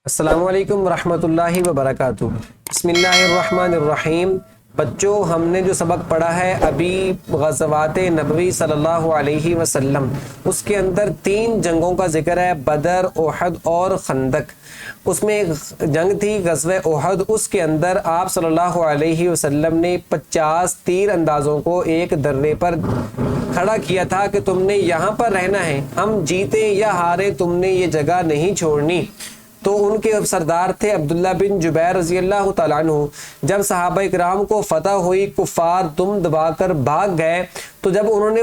السلام علیکم ورحمۃ اللہ وبرکاتہ۔ بسم اللہ الرحمن الرحیم۔ بچوں، ہم نے جو سبق پڑھا ہے ابھی غزوات نبوی صلی اللہ علیہ وسلم، اس کے اندر 3 جنگوں کا ذکر ہے، بدر، احد اور خندق۔ اس میں ایک جنگ تھی غزوہ احد، اس کے اندر آپ صلی اللہ علیہ وسلم نے 50 تیر اندازوں کو ایک درے پر کھڑا کیا تھا کہ تم نے یہاں پر رہنا ہے، ہم جیتے یا ہارے تم نے یہ جگہ نہیں چھوڑنی۔ تو ان کے سردار تھے عبداللہ بن جبیر رضی اللہ تعالیٰ عنہ۔ جب صحابہ کرام کو فتح ہوئی، کفار دم دبا کر بھاگ گئے، تو جب انہوں نے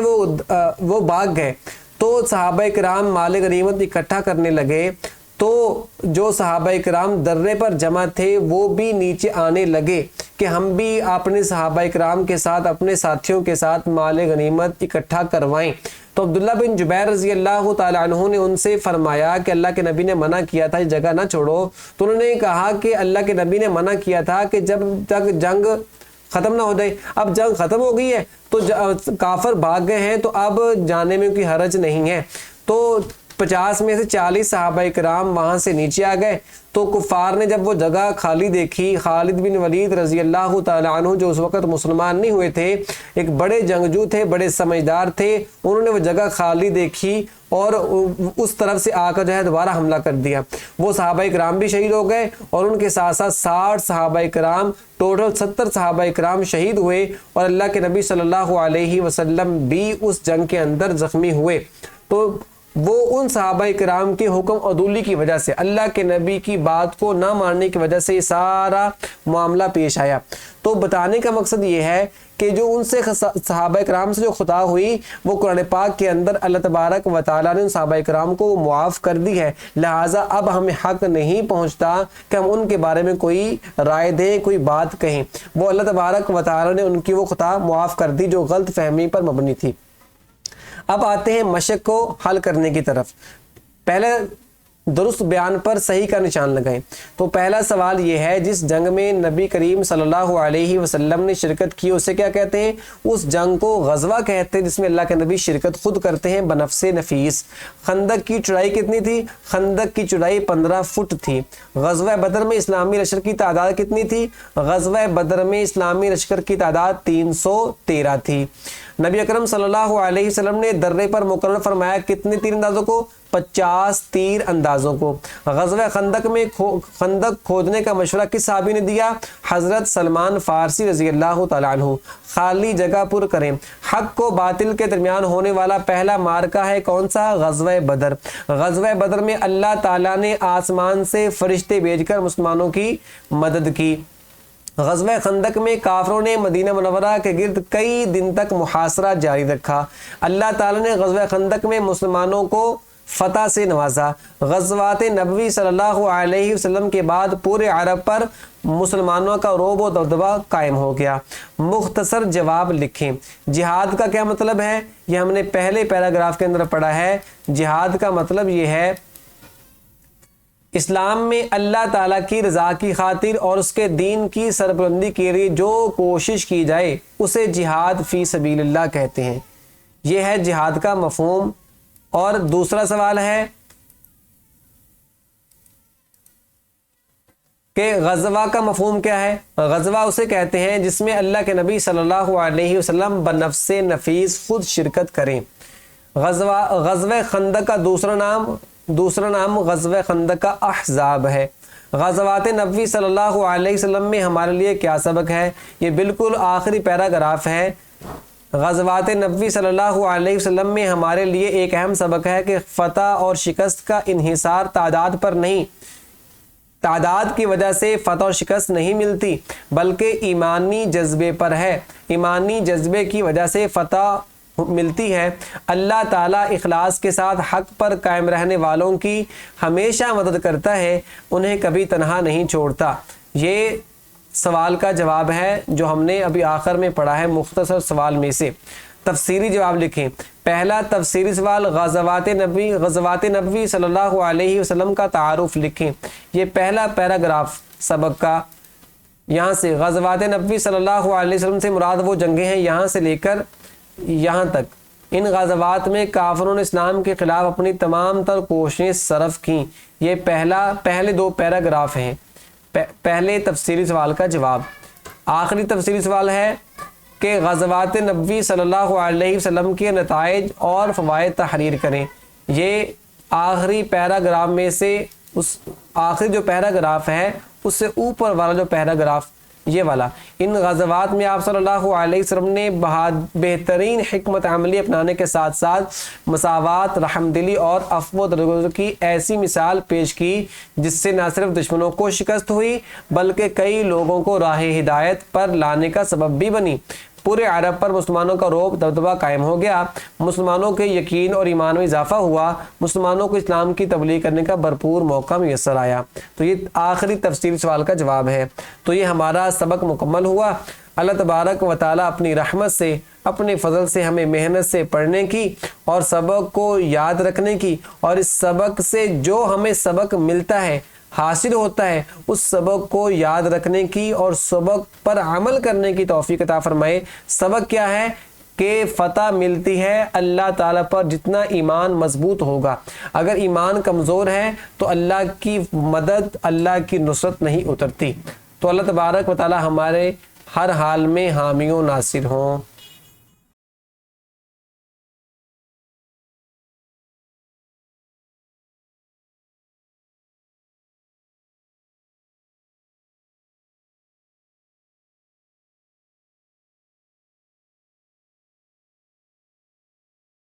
وہ بھاگ گئے تو صحابہ کرام مال غنیمت اکٹھا کرنے لگے، تو جو صحابہ کرام درے پر جمع تھے وہ بھی نیچے آنے لگے کہ ہم بھی اپنے صحابہ کرام کے ساتھ، اپنے ساتھیوں کے ساتھ مال غنیمت اکٹھا کروائیں۔ تو عبداللہ بن جبیر رضی اللہ تعالیٰ عنہ نے ان سے فرمایا کہ اللہ کے نبی نے منع کیا تھا، اس جگہ نہ چھوڑو۔ تو انہوں نے کہا کہ اللہ کے نبی نے منع کیا تھا کہ جب تک جنگ ختم نہ ہو جائے، اب جنگ ختم ہو گئی ہے تو کافر بھاگ گئے ہیں، تو اب جانے میں کوئی حرج نہیں ہے۔ تو 50 میں سے 40 صحابہ کرام وہاں سے نیچے آ گئے۔ تو کفار نے جب وہ جگہ خالی دیکھی، خالد بن ولید رضی اللہ تعالیٰ عنہ جو اس وقت مسلمان نہیں ہوئے تھے، ایک بڑے جنگجو تھے، بڑے سمجھدار تھے، انہوں نے وہ جگہ خالی دیکھی اور اس طرف سے آ کر جو ہے دوبارہ حملہ کر دیا۔ وہ صحابہ کرام بھی شہید ہو گئے اور ان کے ساتھ ساتھ 60 صحابہ کرام، ٹوٹل 70 صحابہ کرام شہید ہوئے، اور اللہ کے نبی صلی اللہ علیہ وسلم بھی اس جنگ کے اندر زخمی ہوئے۔ تو وہ ان صحابہ کرام کے حکم عدولی کی وجہ سے، اللہ کے نبی کی بات کو نہ ماننے کی وجہ سے یہ سارا معاملہ پیش آیا۔ تو بتانے کا مقصد یہ ہے کہ جو ان سے صحابہ کرام سے جو خطا ہوئی، وہ قرآن پاک کے اندر اللہ تبارک و تعالیٰ نے ان صحابہ کرام کو معاف کر دی ہے، لہٰذا اب ہمیں حق نہیں پہنچتا کہ ہم ان کے بارے میں کوئی رائے دیں، کوئی بات کہیں۔ وہ اللہ تبارک و تعالیٰ نے ان کی وہ خطا معاف کر دی جو غلط فہمی پر مبنی تھی۔ اب آتے ہیں مشق کو حل کرنے کی طرف۔ پہلے درست بیان پر صحیح کا نشان لگائیں۔ تو پہلا سوال یہ ہے، جس جنگ میں نبی کریم صلی اللہ علیہ وسلم نے شرکت کی اسے کیا کہتے ہیں؟ اس جنگ کو غزوہ کہتے ہیں، جس میں اللہ کے نبی شرکت خود کرتے ہیں بنفس نفیس۔ خندق کی چوڑائی کتنی تھی؟ خندق کی چوڑائی 15 فٹ تھی۔ غزوہ بدر میں اسلامی لشکر کی تعداد کتنی تھی؟ غزوہ بدر میں اسلامی لشکر کی تعداد 313 تھی۔ نبی اکرم صلی اللہ علیہ وسلم نے درے پر مقرر فرمایا کتنے تیر اندازوں کو؟ 50 تیر اندازوں کو۔ غزوہ خندق میں خندق کھودنے کا مشورہ کس صحابی نے دیا؟ حضرت سلمان فارسی رضی اللہ تعالیٰ عنہ۔ خالی جگہ پر کریں۔ حق کو باطل کے درمیان ہونے والا پہلا مارکہ ہے کون سا؟ غزوہ بدر۔ غزوہ بدر میں اللہ تعالیٰ نے آسمان سے فرشتے بھیج کر مسلمانوں کی مدد کی۔ غزوہ خندق میں کافروں نے مدینہ منورہ کے گرد کئی دن تک محاصرہ جاری رکھا۔ اللہ تعالیٰ نے غزوہ خندق میں مسلمانوں کو فتح سے نوازا۔ غزوات نبوی صلی اللہ علیہ وسلم کے بعد پورے عرب پر مسلمانوں کا رعب و دبدبہ قائم ہو گیا۔ مختصر جواب لکھیں۔ جہاد کا کیا مطلب ہے؟ یہ ہم نے پہلے پیراگراف کے اندر پڑھا ہے۔ جہاد کا مطلب یہ ہے، اسلام میں اللہ تعالیٰ کی رضا کی خاطر اور اس کے دین کی سربلندی کے لیے جو کوشش کی جائے اسے جہاد فی سبیل اللہ کہتے ہیں۔ یہ ہے جہاد کا مفہوم۔ اور دوسرا سوال ہے کہ غزوہ کا مفہوم کیا ہے؟ غزوہ اسے کہتے ہیں جس میں اللہ کے نبی صلی اللہ علیہ وسلم بنفس نفیس خود شرکت کریں۔ غزوہ خندق کا دوسرا نام غزوہ خندق کا احزاب ہے۔ غزوات نبوی صلی اللہ علیہ وسلم میں ہمارے لیے کیا سبق ہے؟ یہ بالکل آخری پیراگراف ہے۔ غزوات نبوی صلی اللہ علیہ وسلم میں ہمارے لیے ایک اہم سبق ہے کہ فتح اور شکست کا انحصار تعداد پر نہیں، تعداد کی وجہ سے فتح اور شکست نہیں ملتی، بلکہ ایمانی جذبے پر ہے۔ ایمانی جذبے کی وجہ سے فتح ملتی ہے۔ اللہ تعالیٰ اخلاص کے ساتھ حق پر قائم رہنے والوں کی ہمیشہ مدد کرتا ہے، انہیں کبھی تنہا نہیں چھوڑتا۔ یہ سوال کا جواب ہے جو ہم نے ابھی آخر میں پڑھا ہے مختصر سوال میں سے۔ تفسیری جواب لکھیں۔ پہلا تفسیری سوال، غزوات نبوی صلی اللہ علیہ وسلم کا تعارف لکھیں۔ یہ پہلا پیراگراف سبق کا، یہاں سے غزوات نبوی صلی اللہ علیہ وسلم سے مراد وہ جنگیں ہیں یہاں سے لے کر یہاں تک ان غزوات میں کافروں نے اسلام کے خلاف اپنی تمام تر کوششیں صرف کیں۔ یہ پہلے 2 پیراگراف ہیں۔ پہلے تفصیلی سوال کا جواب۔ آخری تفصیلی سوال ہے کہ غزوات نبوی صلی اللہ علیہ وسلم کے نتائج اور فوائد تحریر کریں۔ یہ آخری پیراگراف میں سے اس آخری جو پیراگراف ہے اس سے اوپر والا جو پیراگراف یہ والا، ان غزوات میں آپ صلی اللہ علیہ وسلم نے بہترین حکمت عملی اپنانے کے ساتھ ساتھ مساوات، رحمدلی اور عفو و درگزر کی ایسی مثال پیش کی جس سے نہ صرف دشمنوں کو شکست ہوئی بلکہ کئی لوگوں کو راہ ہدایت پر لانے کا سبب بھی بنی۔ پورے عرب پر مسلمانوں کا رعب دبدبہ قائم ہو گیا، مسلمانوں کے یقین اور ایمان میں اضافہ ہوا، مسلمانوں کو اسلام کی تبلیغ کرنے کا بھرپور موقع میسر آیا۔ تو یہ آخری تفصیلی سوال کا جواب ہے۔ تو یہ ہمارا سبق مکمل ہوا۔ اللہ تبارک و تعالیٰ اپنی رحمت سے، اپنے فضل سے ہمیں محنت سے پڑھنے کی اور سبق کو یاد رکھنے کی، اور اس سبق سے جو ہمیں سبق ملتا ہے، حاصل ہوتا ہے، اس سبق کو یاد رکھنے کی اور سبق پر عمل کرنے کی توفیق عطا فرمائے۔ سبق کیا ہے کہ فتح ملتی ہے اللہ تعالیٰ پر جتنا ایمان مضبوط ہوگا۔ اگر ایمان کمزور ہے تو اللہ کی مدد، اللہ کی نصرت نہیں اترتی۔ تو اللہ تبارک و تعالیٰ ہمارے ہر حال میں حامی و ناصر ہوں۔